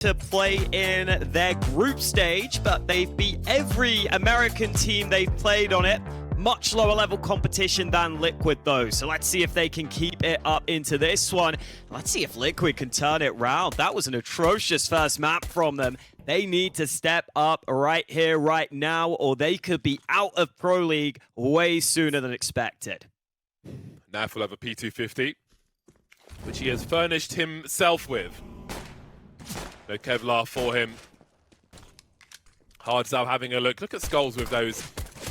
to play in their group stage, but they've beat every American team they've played on it. Much lower level competition than Liquid though, so let's see if they can keep it up into this one. Let's see if Liquid can turn it round. That was an atrocious first map from them. They need to step up right here, right now, or they could be out of Pro League way sooner than expected. NaVi will have a P250, which he has furnished himself with. No Kevlar for him. Hardzal having a look. Look at Skulls with those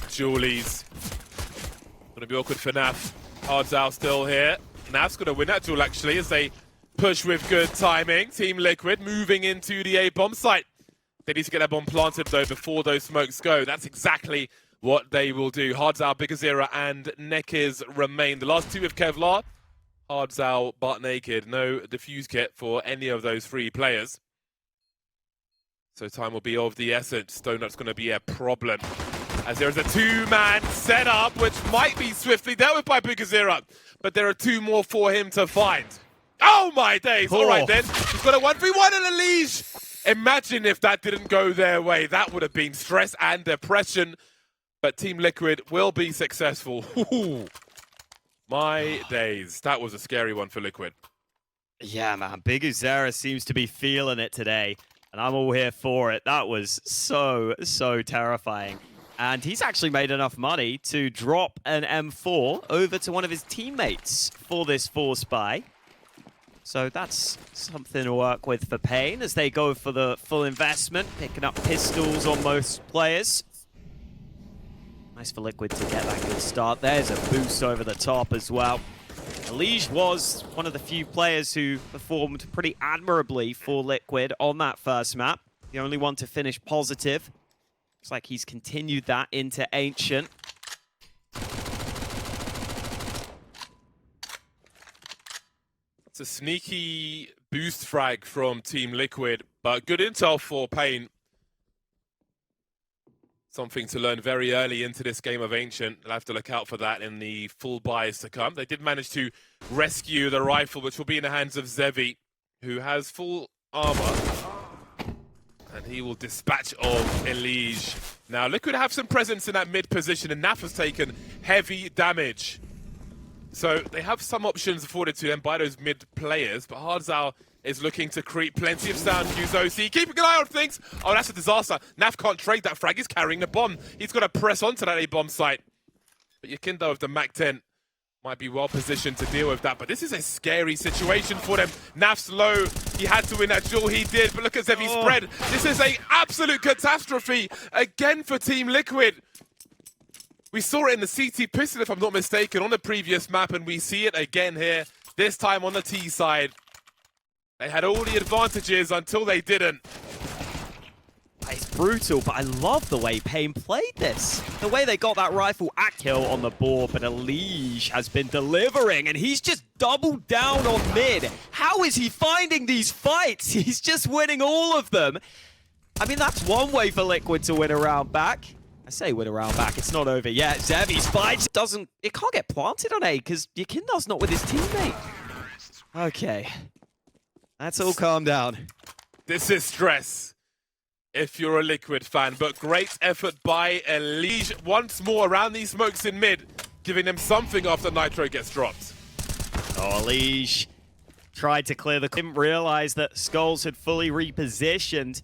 Julies. Gonna be awkward for NaVi. Hardzal still here. NaVi's gonna win that duel actually as they push with good timing. Team Liquid moving into the A bomb site. They need to get that bomb planted though before those smokes go. That's exactly what they will do. Hardzal, Bigazera and Nekiz remain. The last two with Kevlar. Hardzal butt naked. No defuse kit for any of those three players. So time will be of the essence. Donut's going to be a problem. As there is a two-man setup, which might be swiftly dealt with by Bigazera. But there are two more for him to find. Oh my days! All right then. He's got a 1v1 and a leash. Imagine if that didn't go their way. That would have been stress and depression. But Team Liquid will be successful. Ooh. My days. That was a scary one for Liquid. Yeah, man. Bigazera seems to be feeling it today. And I'm all here for it. That was so terrifying. And he's actually made enough money to drop an M4 over to one of his teammates for this force buy. So that's something to work with for PaiN as they go for the full investment, picking up pistols on most players. Nice for Liquid to get that good start. There's a boost over the top as well. Lige was one of the few players who performed pretty admirably for Liquid on that first map. The only one to finish positive. Looks like he's continued that into Ancient. It's a sneaky boost frag from Team Liquid, but good intel for PaiN. Something to learn very early into this game of Ancient. They'll have to look out for that in the full buys to come. They did manage to rescue the rifle, which will be in the hands of zywoo, who has full armor. And he will dispatch of Elige. Now, Liquid have some presence in that mid position, and NaVi has taken heavy damage. So they have some options afforded to them by those mid players, but Hardzal is looking to create plenty of sound, use OC, keeping an eye on things. Oh, that's a disaster. NaVi can't trade that frag. He's carrying the bomb. He's got to press onto that A-bomb site. But Yakindo with the MAC-10 might be well positioned to deal with that. But this is a scary situation for them. NaVi's low. He had to win that duel. He did. But look at Zevy's spread. This is an absolute catastrophe again for Team Liquid. We saw it in the CT pistol, if I'm not mistaken, on the previous map. And we see it again here, this time on the T side. They had all the advantages until they didn't. It's brutal, but I love the way PaiN played this. The way they got that rifle at kill on the board, but Elige has been delivering, and he's just doubled down on mid. How is he finding these fights? He's just winning all of them. I mean, that's one way for Liquid to win a round back. I say win a round back, it's not over yet. Zevy's fight it can't get planted on A, because Yakindo's not with his teammate. Okay. Let's all calm down. This is stress if you're a Liquid fan, but great effort by Elige once more around these smokes in mid, giving them something after Nitro gets dropped. Oh, Elige tried to clear the... Didn't realize that Skulls had fully repositioned.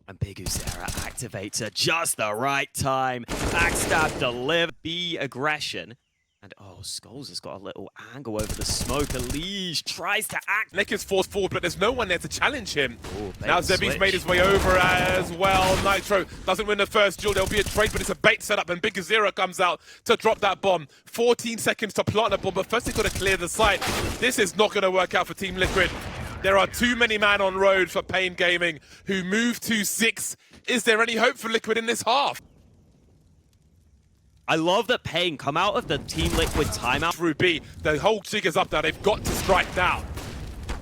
And Bigazera activates at just the right time. Backstab, deliver, B aggression. And oh, Skulls has got a little angle over the smoke. Elige tries to act. Nick is forced forward, but there's no one there to challenge him. Ooh, now Zevy's made his way over as well. Nitro doesn't win the first duel. There'll be a trade, but it's a bait setup, and Bigazera comes out to drop that bomb. 14 seconds to plant the bomb, but first they've got to clear the site. This is not going to work out for Team Liquid. There are too many man on road for PaiN Gaming, who move to 6. Is there any hope for Liquid in this half? I love that PaiN come out of the Team Liquid timeout. Through B, the whole jigger's up now. They've got to strike now.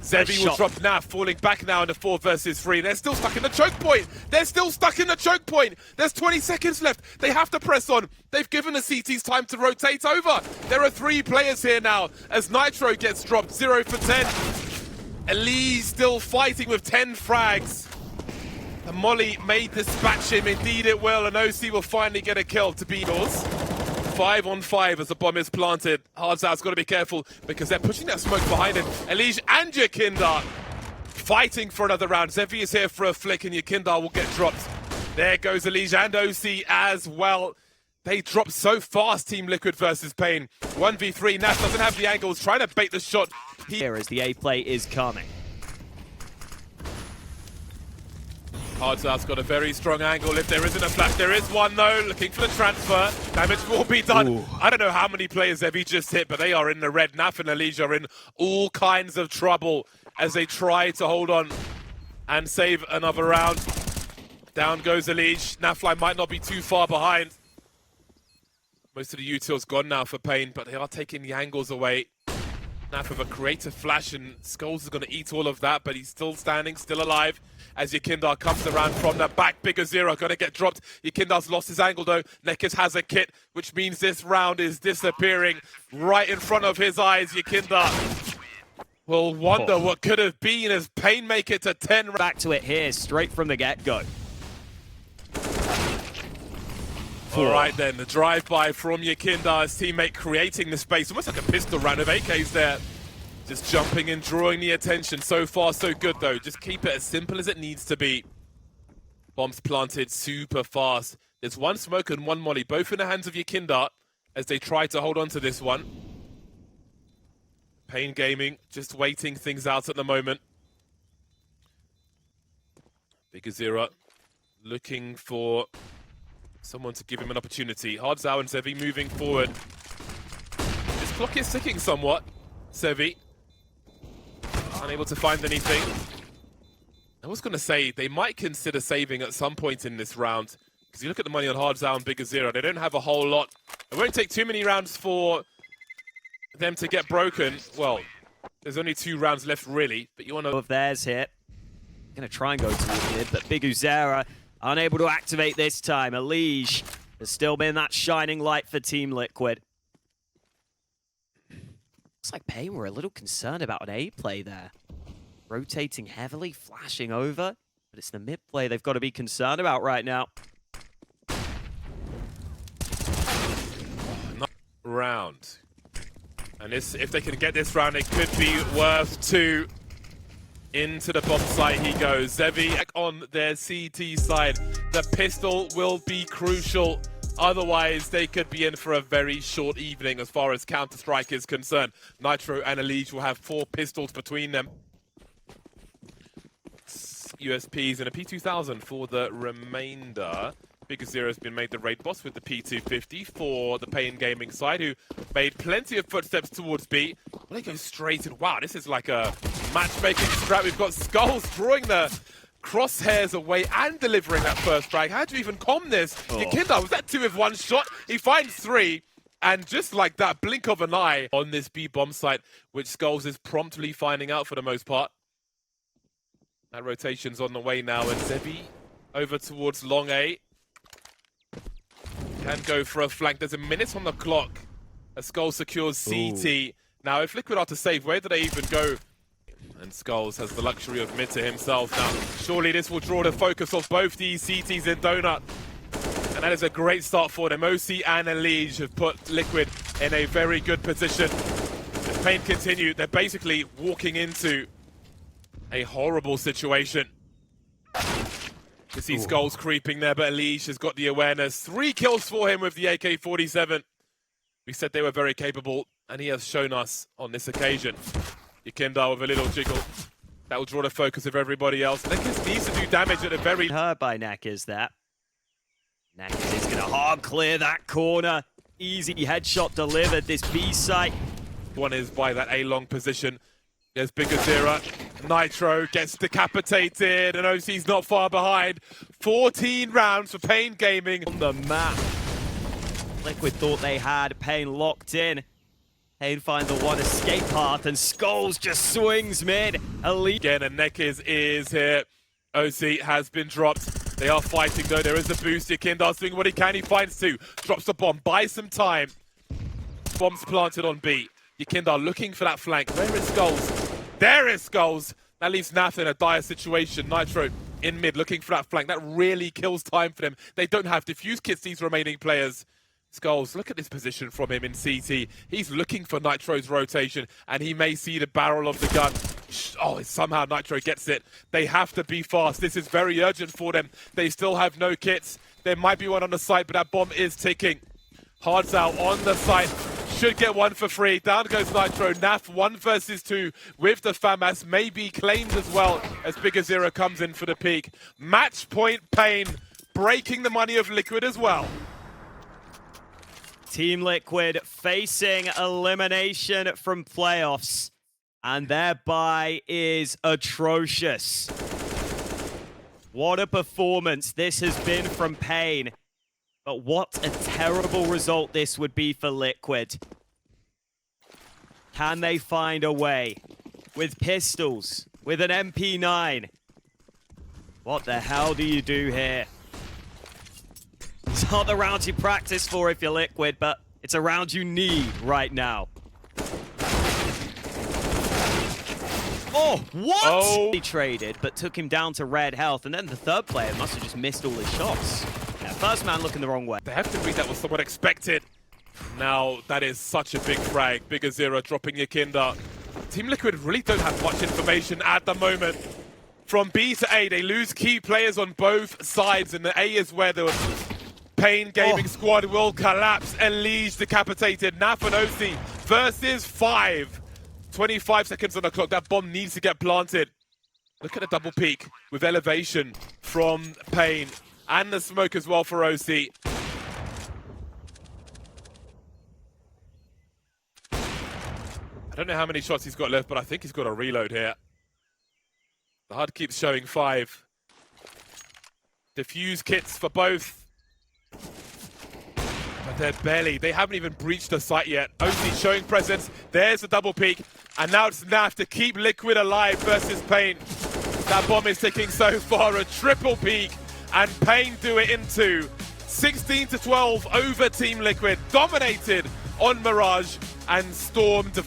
Zewoo will drop NaVi, falling back now in the 4 versus 3. They're still stuck in the choke point. They're still stuck in the choke point. There's 20 seconds left. They have to press on. They've given the CTs time to rotate over. There are 3 players here now as Nitro gets dropped 0 for 10. Elise still fighting with 10 frags. And Molly may dispatch him, indeed it will, and OC will finally get a kill to beat us. 5 on 5 as the bomb is planted. Hardzout's got to be careful because they're pushing that smoke behind him. Elise and Yakindar fighting for another round. zywoo is here for a flick and Yakindar will get dropped. There goes Elise and OC as well. They drop so fast, Team Liquid versus PaiN. 1v3, Nash doesn't have the angles, trying to bait the shot. Here as the A play is coming. Hardzout's got a very strong angle. If there isn't a flash, there is one though. Looking for the transfer. Damage will be done. Ooh. I don't know how many players zywoo just hit, but they are in the red. Naf and Elise are in all kinds of trouble as they try to hold on and save another round. Down goes Elise. Nafly might not be too far behind. Most of the util's gone now for PaiN, but they are taking the angles away. Naf with a creative flash, and Skulls is going to eat all of that, but he's still standing, still alive, as Yakindar comes around from the back. biggerzero going to get dropped. Yakindar's lost his angle, though. Nekis has a kit, which means this round is disappearing right in front of his eyes. Yakindar will wonder what could have been as PaiN make it to 10. Back to it here, straight from the get-go. All right then, the drive-by from Yakindar, his teammate creating the space, almost like a pistol round of AKs there. Just jumping and drawing the attention. So far, so good though. Just keep it as simple as it needs to be. Bombs planted super fast. There's one smoke and one molly, both in the hands of Yakindar as they try to hold on to this one. PaiN Gaming just waiting things out at the moment. biggerzero looking for someone to give him an opportunity. Hardzout and zywoo moving forward. This clock is ticking somewhat. zywoo unable to find anything. I was going to say they might consider saving at some point in this round, because you look at the money on Hardzout and biggerzero, they don't have a whole lot. It won't take too many rounds for them to get broken. Well, there's only 2 rounds left really, but you want to... Of theirs here. Gonna try and go to it, but biggerzero unable to activate this time. Elise has still been that shining light for Team Liquid. Looks like PaiN were a little concerned about an A play there. Rotating heavily, flashing over, but it's the mid play they've got to be concerned about right now. Round. And this, if they can get this round, it could be worth 2. Into the bomb site he goes. zywoo on their CT side. The pistol will be crucial. Otherwise, they could be in for a very short evening as far as Counter-Strike is concerned. Nitro and Elise will have 4 pistols between them. USPs and a P2000 for the remainder. biggerzero has been made the raid boss with the P250 for the PaiN Gaming side, who made plenty of footsteps towards B. Well, they go straight and wow, this is like a matchmaking strat. We've got Skulls drawing the crosshairs away and delivering that first frag. How do you even com this? Yakindar, was that 2 with 1 shot? He finds 3. And just like that, blink of an eye on this B bomb site, which Skulls is promptly finding out for the most part. That rotation's on the way now, and zywoo over towards long A. Can go for a flank. There's a minute on the clock. A Skull secures CT. Ooh. Now, if Liquid are to save, where do they even go? And Skulls has the luxury of mid to himself. Now, surely this will draw the focus of both these CTs in Donut. And that is a great start for them. OC and Elise have put Liquid in a very good position. As PaiN continue, they're basically walking into a horrible situation. You see Skulls creeping there, but Elise has got the awareness. 3 kills for him with the AK-47. We said they were very capable, and he has shown us on this occasion. Yakindar with a little jiggle. That will draw the focus of everybody else. Nekis needs to do damage at a very... Heard by Nekis that. Nekis is going to hard clear that corner. Easy headshot delivered, this B site. One is by that A-long position. There's biggerzero. Nitro gets decapitated, and OC's not far behind. 14 rounds for PaiN Gaming. On the map. Liquid thought they had PaiN locked in. PaiN find the one escape path, and Skulls just swings mid. Elite. Again, and Nekis is here. OC has been dropped. They are fighting though. There is a boost. Yakindar's doing what he can. He finds 2. Drops the bomb. Buys some time. Bombs planted on B. Yakindar looking for that flank. Where is Skulls? There is Skulls. That leaves Nath in a dire situation. Nitro in mid, looking for that flank. That really kills time for them. They don't have diffuse kits, these remaining players. Skulls, look at this position from him in CT. He's looking for Nitro's rotation, and he may see the barrel of the gun. Oh, somehow Nitro gets it. They have to be fast. This is very urgent for them. They still have no kits. There might be one on the site, but that bomb is ticking. Hards out on the site. Should get one for free. Down goes Nitro. Naf 1 versus 2 with the FAMAS. May be claimed as well as bigazera comes in for the peak. Match point PaiN breaking the money of Liquid as well. Team Liquid facing elimination from playoffs, and their bye is atrocious. What a performance this has been from PaiN, but what a terrible result this would be for Liquid. Can they find a way? With pistols, with an MP9. What the hell do you do here? It's not the round you practice for if you're Liquid, but it's a round you need right now. Oh, what? Oh. He traded, but took him down to red health, and then the third player must have just missed all his shots. Yeah, first man looking the wrong way. They have to read that was somewhat expected. Now, that is such a big frag. bigazera dropping your kinder. Team Liquid really don't have much information at the moment. From B to A, they lose key players on both sides, and the A is where the PaiN Gaming squad will collapse. Elige decapitated. Naf and OC versus 5. 25 seconds on the clock. That bomb needs to get planted. Look at the double peek with elevation from PaiN. And the smoke as well for OC. I don't know how many shots he's got left, but I think he's got a reload here. The HUD keeps showing 5. Diffuse kits for both. But they haven't even breached the site yet. OC showing presence. There's the double peek. And now it's Naf to keep Liquid alive versus PaiN. That bomb is ticking so far. A triple peek. And PaiN do it in 2. 16-12 over Team Liquid. Dominated on Mirage. And stormed